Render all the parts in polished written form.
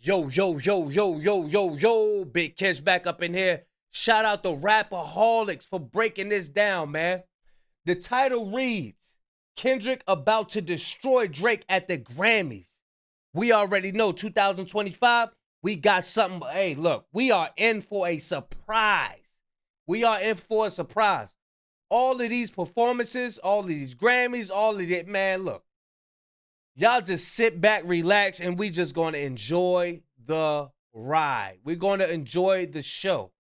Yo, yo, yo, yo, yo, yo, yo. Big Kish back up in here. Shout out to Rapaholics for breaking this down, man. The title reads, Kendrick about to destroy Drake at the Grammys. We already know 2025, we got something. Hey, look, we are in for a surprise. We are in for a surprise. All of these performances, all of these Grammys, all of it, man, look. Y'all just sit back, relax, and we just going to enjoy the ride. We're going to enjoy the show.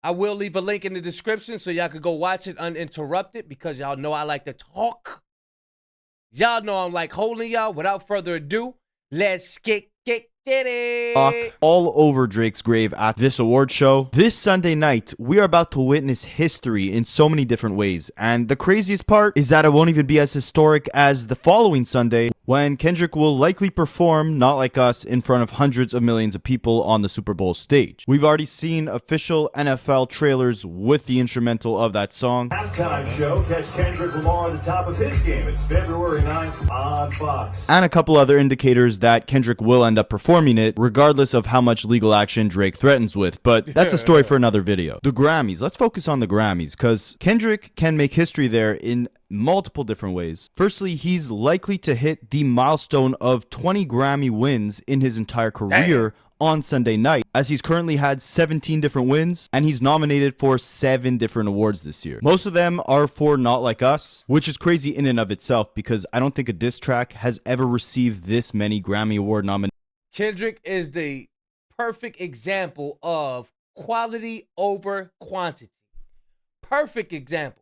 I will leave a link in the description so y'all could go watch it uninterrupted because y'all know I like to talk. Y'all know I'm like holding y'all. Without further ado, let's get it. All over Drake's grave at this award show. This Sunday night, we are about to witness history in so many different ways. And the craziest part is that it won't even be as historic as the following Sunday, when Kendrick will likely perform Not Like Us in front of hundreds of millions of people on the Super Bowl stage. We've already seen official NFL trailers with the instrumental of that song. Halftime show, catch Kendrick Lamar at the top of his game. It's February 9th on Fox. And a couple other indicators that Kendrick will end up performing it, regardless of how much legal action Drake threatens with. But that's a story for another video. The Grammys. Let's focus on the Grammys, because Kendrick can make history there in multiple different ways. Firstly, he's likely to hit the milestone of 20 Grammy wins in his entire career on Sunday night, as he's currently had 17 different wins and he's nominated for 7 different awards this year. Most of them are for Not Like Us, which is crazy in and of itself because I don't think a diss track has ever received this many Grammy Award nominations. Kendrick is the perfect example of quality over quantity. Perfect example.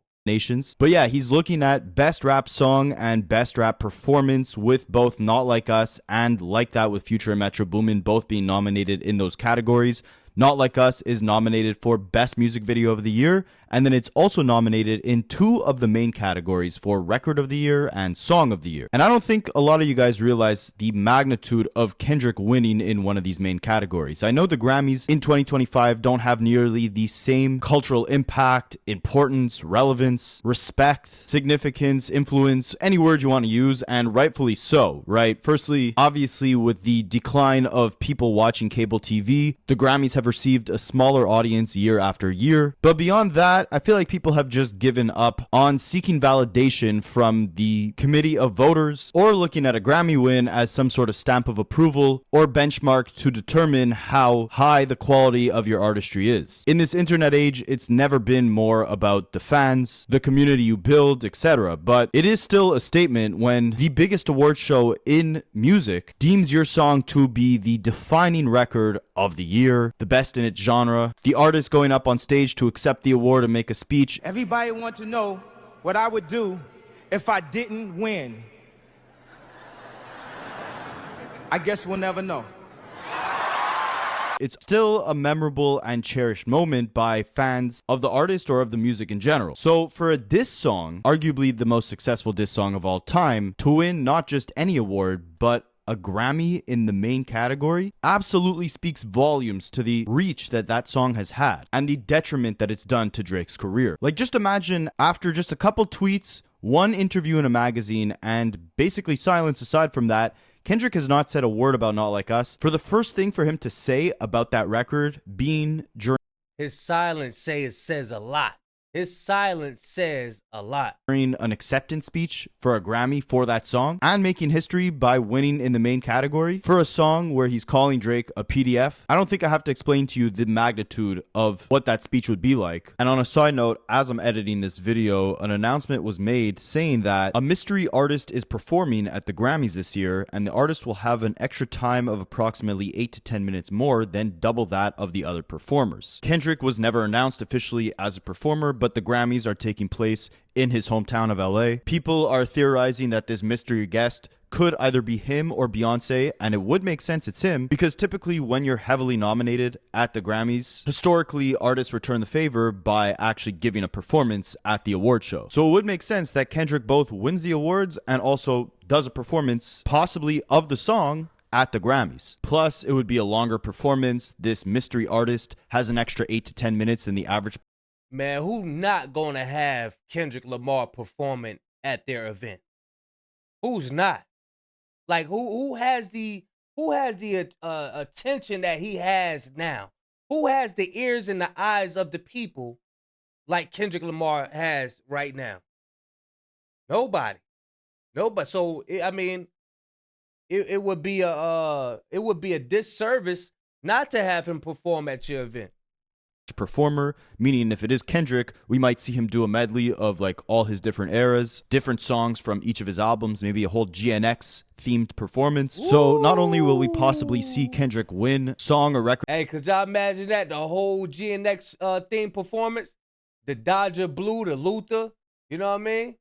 But yeah, he's looking at best rap song and best rap performance with both Not Like Us and Like That with Future and Metro Boomin both being nominated in those categories. Not Like Us is nominated for Best Music Video of the Year, and then it's also nominated in 2 of the main categories for Record of the Year and Song of the Year. And I don't think a lot of you guys realize the magnitude of Kendrick winning in one of these main categories. I know the Grammys in 2025 don't have nearly the same cultural impact, importance, relevance, respect, significance, influence, any word you want to use, and rightfully so, right? Firstly, obviously with the decline of people watching cable TV, the Grammys have received a smaller audience year after year. But beyond that, I feel like people have just given up on seeking validation from the committee of voters or looking at a Grammy win as some sort of stamp of approval or benchmark to determine how high the quality of your artistry is. In this internet age, it's never been more about the fans, the community you build, etc. But it is still a statement when the biggest award show in music deems your song to be the defining record of the year, the best in its genre, the artist going up on stage to accept the award and make a speech. Everybody want to know what I would do if I didn't win. I guess we'll never know. It's still a memorable and cherished moment by fans of the artist or of the music in general. So for a diss song, arguably the most successful diss song of all time, to win not just any award, but a Grammy in the main category absolutely speaks volumes to the reach that that song has had and the detriment that it's done to Drake's career. Like, just imagine after just a couple tweets, one interview in a magazine, and basically silence aside from that, Kendrick has not said a word about Not Like Us. For the first thing for him to say about that record being during His silence says a lot. His silence says a lot. During an acceptance speech for a Grammy for that song, and making history by winning in the main category for a song where he's calling Drake a PDF. I don't think I have to explain to you the magnitude of what that speech would be like. And on a side note, as I'm editing this video, an announcement was made saying that a mystery artist is performing at the Grammys this year, and the artist will have an extra time of approximately 8 to 10 minutes more than double that of the other performers. Kendrick was never announced officially as a performer, but the Grammys are taking place in his hometown of LA. People are theorizing that this mystery guest could either be him or Beyonce, and it would make sense it's him because typically when you're heavily nominated at the Grammys, historically artists return the favor by actually giving a performance at the award show. So it would make sense that Kendrick both wins the awards and also does a performance, possibly of the song, at the Grammys. Plus, it would be a longer performance. This mystery artist has an extra 8 to 10 minutes than the average. Man, who not gonna have Kendrick Lamar performing at their event? Who's not? Like, who has the Who has the attention that he has now? Who has the ears and the eyes of the people like Kendrick Lamar has right now? Nobody. Nobody. So I mean, it would be a disservice not to have him perform at your event. Performer, meaning if it is Kendrick, we might see him do a medley of like all his different eras, different songs from each of his albums, maybe a whole GNX themed performance. Ooh. So not only will we possibly see Kendrick win song or record. Hey, could y'all imagine that? The whole GNX theme performance? The Dodger Blue, the Luther, you know what I mean?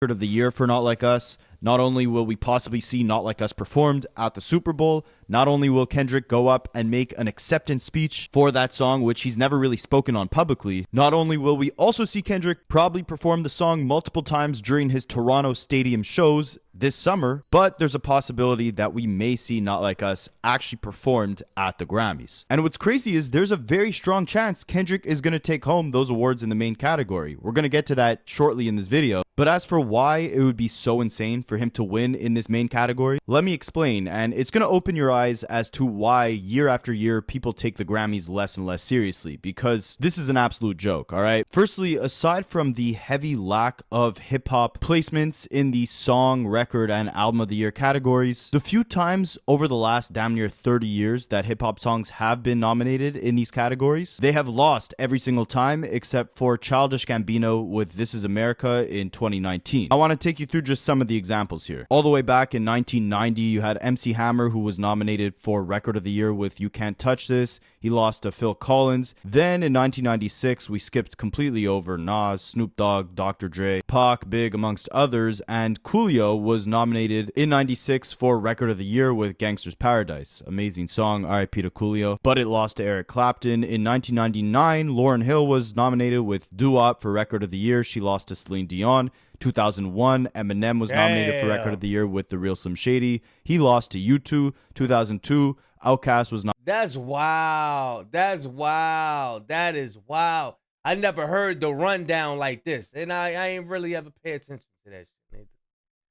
Of the year for Not Like Us. Not only will we possibly see Not Like Us performed at the Super Bowl, not only will Kendrick go up and make an acceptance speech for that song, which he's never really spoken on publicly, not only will we also see Kendrick probably perform the song multiple times during his Toronto stadium shows this summer, but there's a possibility that we may see Not Like Us actually performed at the Grammys. And what's crazy is there's a very strong chance Kendrick is going to take home those awards in the main category. We're going to get to that shortly in this video. But as for why it would be so insane for him to win in this main category, let me explain, and it's going to open your eyes as to why year after year people take the Grammys less and less seriously, because this is an absolute joke, all right? Firstly, aside from the heavy lack of hip-hop placements in the song, record, and album of the year categories, the few times over the last damn near 30 years that hip-hop songs have been nominated in these categories, they have lost every single time except for Childish Gambino with This Is America in 2019. I want to take you through just some of the examples here. All the way back in 1990, you had MC Hammer, who was nominated for Record of the Year with You Can't Touch This. He lost to Phil Collins. Then in 1996, we skipped completely over Nas, Snoop Dogg, Dr. Dre, Pac, Big, amongst others, and Coolio was nominated in 96 for Record of the Year with Gangsta's Paradise. Amazing song, R.I.P. to Coolio, but it lost to Eric Clapton. In 1999, Lauryn Hill was nominated with Doo-Wop for Record of the Year. She lost to Celine Dion. 2001, Eminem was nominated for Record of the Year with The Real Slim Shady. He lost to U2. 2002, Outkast was not. That's wild. That's wild. That is wild. I never heard the rundown like this, and I ain't really ever pay attention to that shit.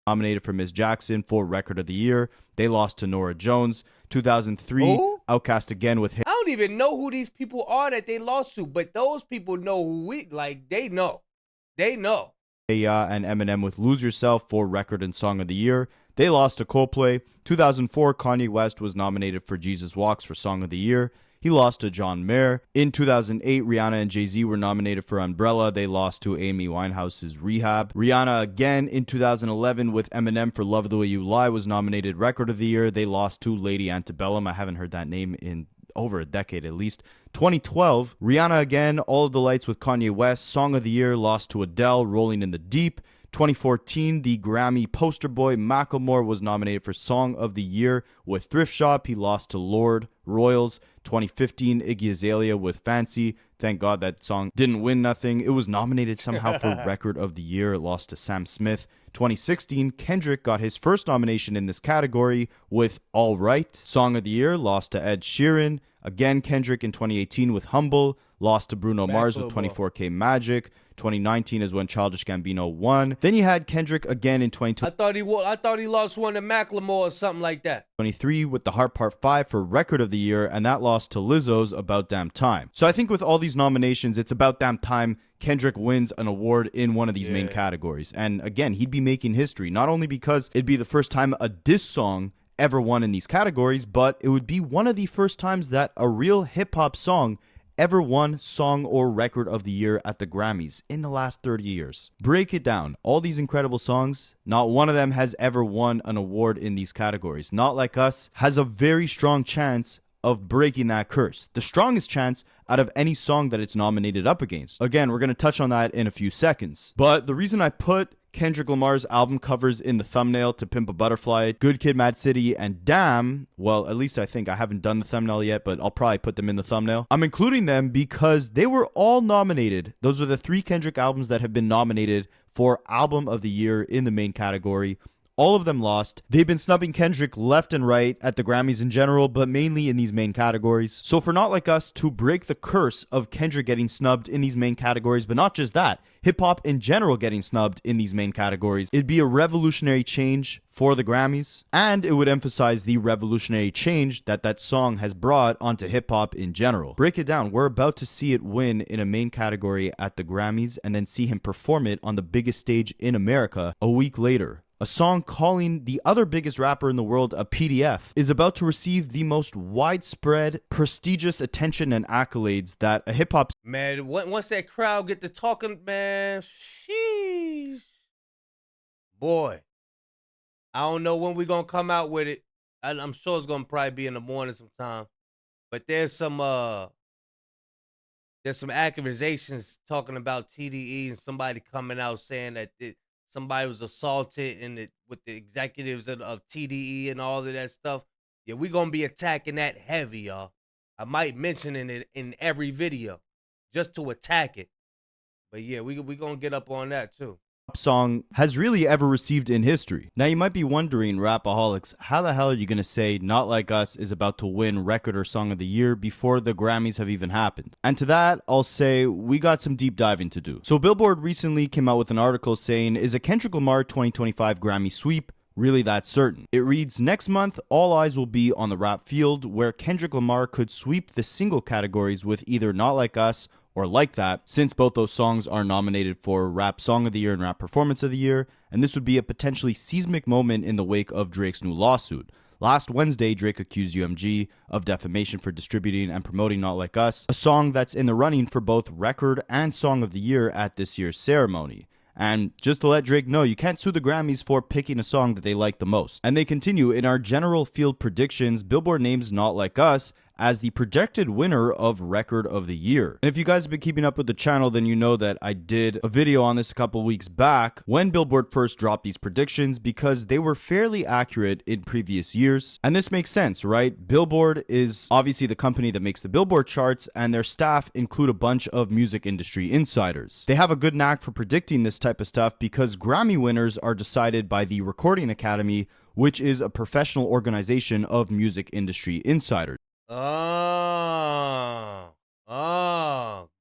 Nominated for Miss Jackson for Record of the Year. They lost to Norah Jones. 2003, Outkast again with him. I don't even know who these people are that they lost to, but those people know who we like. They know. They know. And Eminem with Lose Yourself for Record and Song of the Year. They lost to Coldplay. 2004, Kanye West was nominated for Jesus Walks for Song of the Year. He lost to John Mayer. In 2008, Rihanna and Jay-Z were nominated for Umbrella. They lost to Amy Winehouse's Rehab. Rihanna again in 2011 with Eminem for Love the Way You Lie was nominated Record of the Year. They lost to Lady Antebellum. I haven't heard that name in over a decade at least. 2012, Rihanna again, All of the Lights with Kanye West. Song of the Year lost to Adele, Rolling in the Deep. 2014, the Grammy poster boy Macklemore was nominated for Song of the Year with Thrift Shop. He lost to Lord Royals. 2015, Iggy Azalea with Fancy. Thank God that song didn't win nothing. It was nominated somehow for Record of the Year. It lost to Sam Smith. 2016, Kendrick got his first nomination in this category with All Right. Song of the Year lost to Ed Sheeran. Again, Kendrick in 2018 with Humble. Lost to Bruno Mars with 24K Magic. 2019 is when Childish Gambino won. Then you had Kendrick again in 2020. I thought he lost one to Macklemore or something like that. 23 with The Heart Part 5 for Record of the Year, and that lost to Lizzo's About Damn Time. So I think with all these nominations, it's about damn time Kendrick wins an award in one of these main categories. And again, he'd be making history, not only because it'd be the first time a diss song ever won in these categories, but it would be one of the first times that a real hip-hop song ever won Song or Record of the Year at the Grammys in the last 30 years. Break it down. All these incredible songs, not one of them has ever won an award in these categories. Not Like Us has a very strong chance of breaking that curse. The strongest chance out of any song that it's nominated up against. Again, we're going to touch on that in a few seconds. But the reason I put Kendrick Lamar's album covers in the thumbnail to Pimp a Butterfly, Good Kid, Mad City, and Damn, well, at least I think I haven't done the thumbnail yet, but I'll probably put them in the thumbnail. I'm including them because they were all nominated. Those are the 3 Kendrick albums that have been nominated for Album of the Year in the main category. All of them lost. They've been snubbing Kendrick left and right at the Grammys in general, but mainly in these main categories. So for Not Like Us to break the curse of Kendrick getting snubbed in these main categories, but not just that, hip-hop in general getting snubbed in these main categories, it'd be a revolutionary change for the Grammys, and it would emphasize the revolutionary change that that song has brought onto hip-hop in general. Break it down. We're about to see it win in a main category at the Grammys and then see him perform it on the biggest stage in America a week later. A song calling the other biggest rapper in the world a PDF is about to receive the most widespread, prestigious attention and accolades that a hip-hop... Man, once that crowd get to talking, man, sheesh. Boy, I don't know when we're going to come out with it. I'm sure it's going to probably be in the morning sometime. But there's some accusations talking about TDE and somebody coming out saying that somebody was assaulted with the executives of TDE and all of that stuff. Yeah, we're going to be attacking that heavy, y'all. I might mention it in every video just to attack it. But yeah, we going to get up on that too. Song has really ever received in history. Now you might be wondering, Rapaholics, how the hell are you going to say Not Like Us is about to win Record or Song of the Year before the Grammys have even happened? And to that, I'll say we got some deep diving to do. So Billboard recently came out with an article saying, is a Kendrick Lamar 2025 Grammy sweep really that certain? It reads, next month, all eyes will be on the rap field, where Kendrick Lamar could sweep the single categories with either Not Like Us or Like That, since both those songs are nominated for Rap Song of the Year and Rap Performance of the Year, and this would be a potentially seismic moment in the wake of Drake's new lawsuit. Last Wednesday, Drake accused UMG of defamation for distributing and promoting Not Like Us, a song that's in the running for both Record and Song of the Year at this year's ceremony. And just to let Drake know, you can't sue the Grammys for picking a song that they like the most. And they continue, in our general field predictions, Billboard names Not Like Us as the projected winner of Record of the Year. And if you guys have been keeping up with the channel, then you know that I did a video on this a couple weeks back when Billboard first dropped these predictions, because they were fairly accurate in previous years. And this makes sense, right? Billboard is obviously the company that makes the Billboard charts, and their staff include a bunch of music industry insiders. They have a good knack for predicting this type of stuff because Grammy winners are decided by the Recording Academy, which is a professional organization of music industry insiders.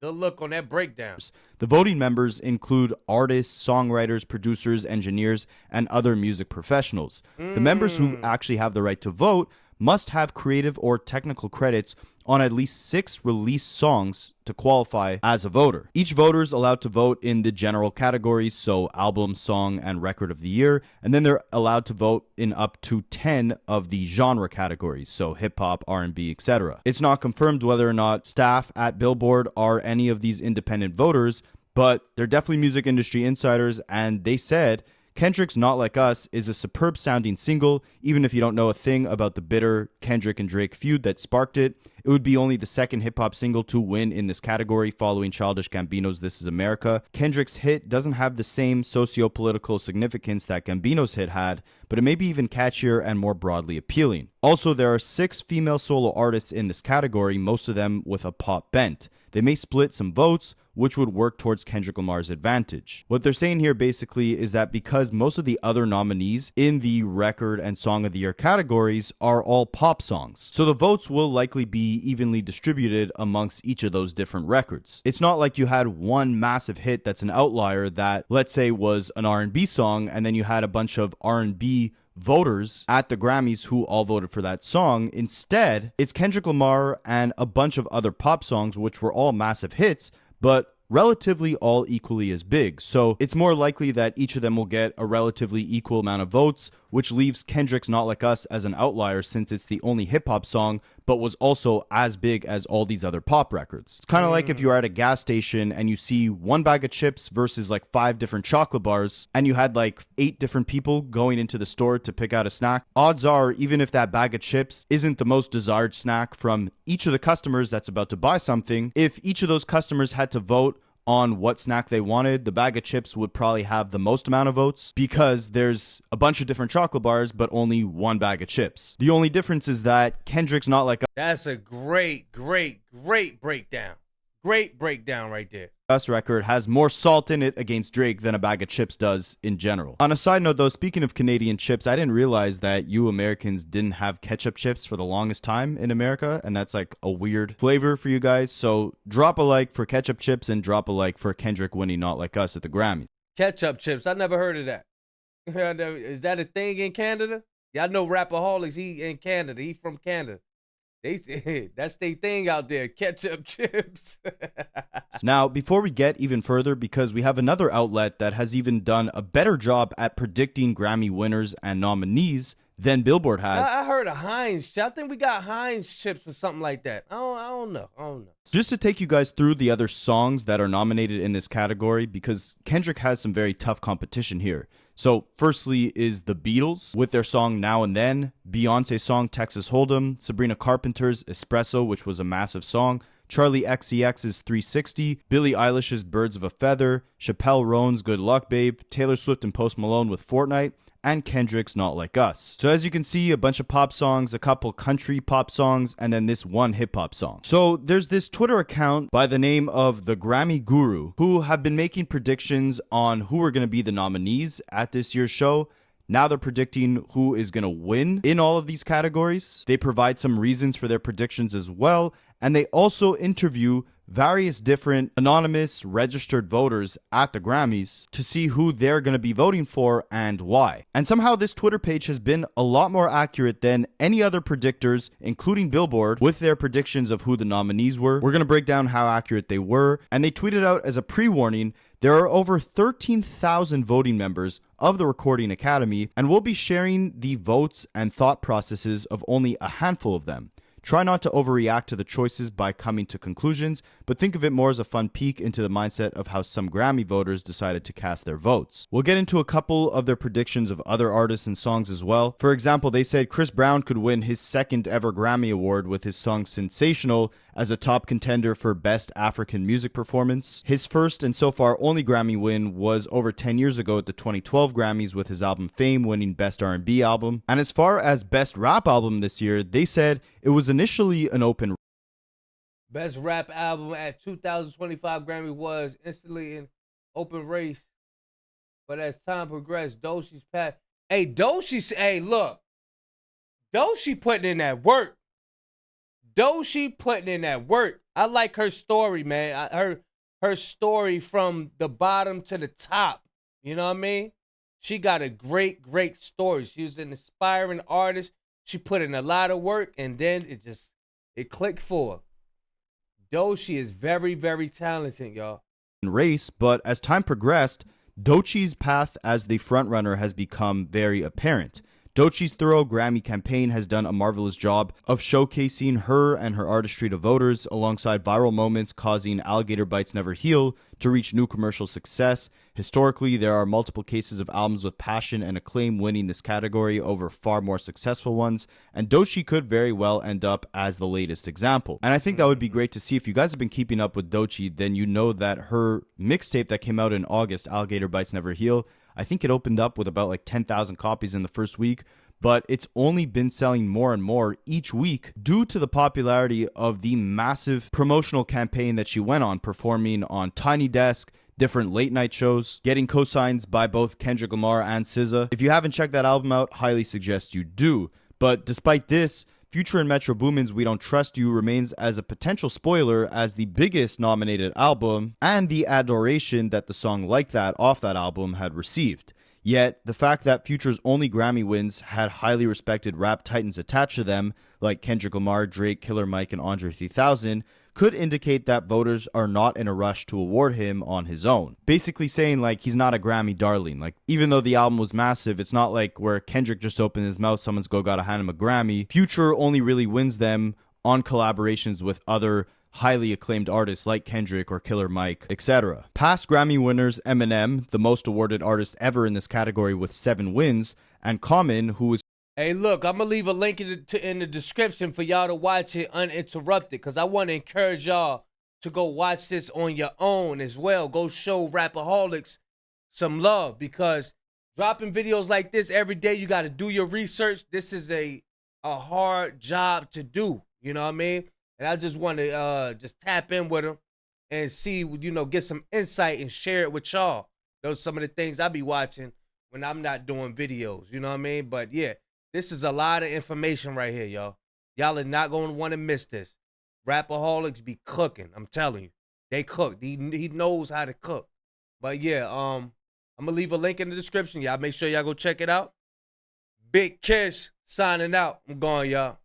Good look on that breakdown. The voting members include artists, songwriters, producers, engineers, and other music professionals. The members who actually have the right to vote must have creative or technical credits on at least 6 released songs to qualify as a voter. Each voter is allowed to vote in the general categories, so album, song, and record of the year, and then they're allowed to vote in up to 10 of the genre categories, so hip-hop, R&B, etc. It's not confirmed whether or not staff at Billboard are any of these independent voters, but they're definitely music industry insiders, and they said Kendrick's Not Like Us is a superb sounding single. Even if you don't know a thing about the bitter Kendrick and Drake feud that sparked it, it would be only the second hip-hop single to win in this category following Childish Gambino's This Is America. Kendrick's hit doesn't have the same socio-political significance that Gambino's hit had, but it may be even catchier and more broadly appealing. Also, there are 6 female solo artists in this category, most of them with a pop bent. They may split some votes, which would work towards Kendrick Lamar's advantage. What they're saying here basically is that because most of the other nominees in the Record and Song of the Year categories are all pop songs, so the votes will likely be evenly distributed amongst each of those different records. It's not like you had one massive hit that's an outlier that, let's say, was an R&B song, and then you had a bunch of R&B voters at the Grammys who all voted for that song. Instead, it's Kendrick Lamar and a bunch of other pop songs which were all massive hits, but relatively all equally as big. So it's more likely that each of them will get a relatively equal amount of votes, which leaves Kendrick's Not Like Us as an outlier since it's the only hip-hop song, but was also as big as all these other pop records. It's kind of like if you're at a gas station and you see one bag of chips versus like 5 different chocolate bars, and you had like 8 different people going into the store to pick out a snack. Odds are, even if that bag of chips isn't the most desired snack from each of the customers that's about to buy something, if each of those customers had to vote on what snack they wanted, the bag of chips would probably have the most amount of votes because there's a bunch of different chocolate bars, but only one bag of chips. The only difference is that Kendrick's Not Like Us. That's a great breakdown. Great breakdown right there. Us record has more salt in it against Drake than a bag of chips does in general. On a side note though, speaking of Canadian chips, I didn't realize that you Americans didn't have ketchup chips for the longest time in America, and that's like a weird flavor for you guys. So drop a like for ketchup chips and drop a like for Kendrick winning Not Like Us at the Grammys. Ketchup chips. I never heard of that. Is that a thing in Canada? Y'all know Rapaholics, he in Canada. He from Canada. That's their thing out there, ketchup chips. Now, before we get even further, because we have another outlet that has even done a better job at predicting Grammy winners and nominees than Billboard has. I heard of Heinz. I think we got Heinz chips or something like that. I don't know. Just to take you guys through the other songs that are nominated in this category, because Kendrick has some very tough competition here. So firstly is the Beatles with their song Now and Then, Beyonce's song Texas Hold'em, Sabrina Carpenter's Espresso, which was a massive song, Charlie XCX's 360, Billie Eilish's Birds of a Feather, Chappelle Roan's Good Luck Babe, Taylor Swift and Post Malone with Fortnite, and Kendrick's Not Like Us. So as you can see, a bunch of pop songs, a couple country pop songs, and then this one hip hop song. So there's this Twitter account by the name of the Grammy Guru who have been making predictions on who are going to be the nominees at this year's show. Now they're predicting who is going to win in all of these categories. They provide some reasons for their predictions as well, and they also interview various different anonymous registered voters at the Grammys to see who they're going to be voting for and why. And somehow this Twitter page has been a lot more accurate than any other predictors, including Billboard, with their predictions of who the nominees were. We're going to break down how accurate they were, and they tweeted out as a pre-warning, there are over 13,000 voting members of the Recording Academy, and we'll be sharing the votes and thought processes of only a handful of them. Try not to overreact to the choices by coming to conclusions, but think of it more as a fun peek into the mindset of how some Grammy voters decided to cast their votes. We'll get into a couple of their predictions of other artists and songs as well. For example, they said Chris Brown could win his second ever Grammy Award with his song Sensational as a top contender for Best African Music Performance. His first and so far only Grammy win was over 10 years ago at the 2012 Grammys with his album Fame winning Best R&B Album. And as far as Best Rap Album this year, they said it was initially an open Best rap album at 2025 Grammy was instantly an open race. But as time progressed, Doechie's path. Hey, look. Doechii putting in that work. Doechii putting in that work. I like her story, man. Her story from the bottom to the top. You know what I mean? She got a great story. She was an aspiring artist. She put in a lot of work, and then it clicked for her. Doechii is very, very talented, y'all. Race, but as time progressed, Doechii's path as the frontrunner has become very apparent. Doechii's thorough Grammy campaign has done a marvelous job of showcasing her and her artistry to voters, alongside viral moments causing Alligator Bites Never Heal to reach new commercial success. Historically, there are multiple cases of albums with passion and acclaim winning this category over far more successful ones, and Doechii could very well end up as the latest example. And I think that would be great to see. If you guys have been keeping up with Doechii, then you know that her mixtape that came out in August, Alligator Bites Never Heal, I think it opened up with about like 10,000 copies in the first week, but it's only been selling more and more each week due to the popularity of the massive promotional campaign that she went on, performing on Tiny Desk, different late night shows, getting cosigns by both Kendrick Lamar and SZA. If you haven't checked that album out, highly suggest you do. But despite this, Future and Metro Boomin's We Don't Trust You remains as a potential spoiler as the biggest nominated album and the adoration that the song Like That off that album had received. Yet, the fact that Future's only Grammy wins had highly respected rap titans attached to them, like Kendrick Lamar, Drake, Killer Mike, and Andre 3000, could indicate that voters are not in a rush to award him on his own. Basically saying, like, he's not a Grammy darling. Like, even though the album was massive, it's not like where Kendrick just opened his mouth, someone's gotta hand him a Grammy. Future only really wins them on collaborations with other highly acclaimed artists like Kendrick or Killer Mike, etc. Past Grammy winners Eminem, the most awarded artist ever in this category with 7 wins, and Common, who was... Hey, look, I'm going to leave a link in the description for y'all to watch it uninterrupted, because I want to encourage y'all to go watch this on your own as well. Go show Rapaholics some love, because dropping videos like this every day, you got to do your research. This is a hard job to do, you know what I mean? And I just want to just tap in with them and see, you know, get some insight and share it with y'all. Those are some of the things I be watching when I'm not doing videos. You know what I mean? But yeah, this is a lot of information right here, y'all. Y'all are not going to want to miss this. Rapaholics be cooking. I'm telling you. They cook. He knows how to cook. But yeah, I'm going to leave a link in the description. Y'all make sure y'all go check it out. Big Kish signing out. I'm going, y'all.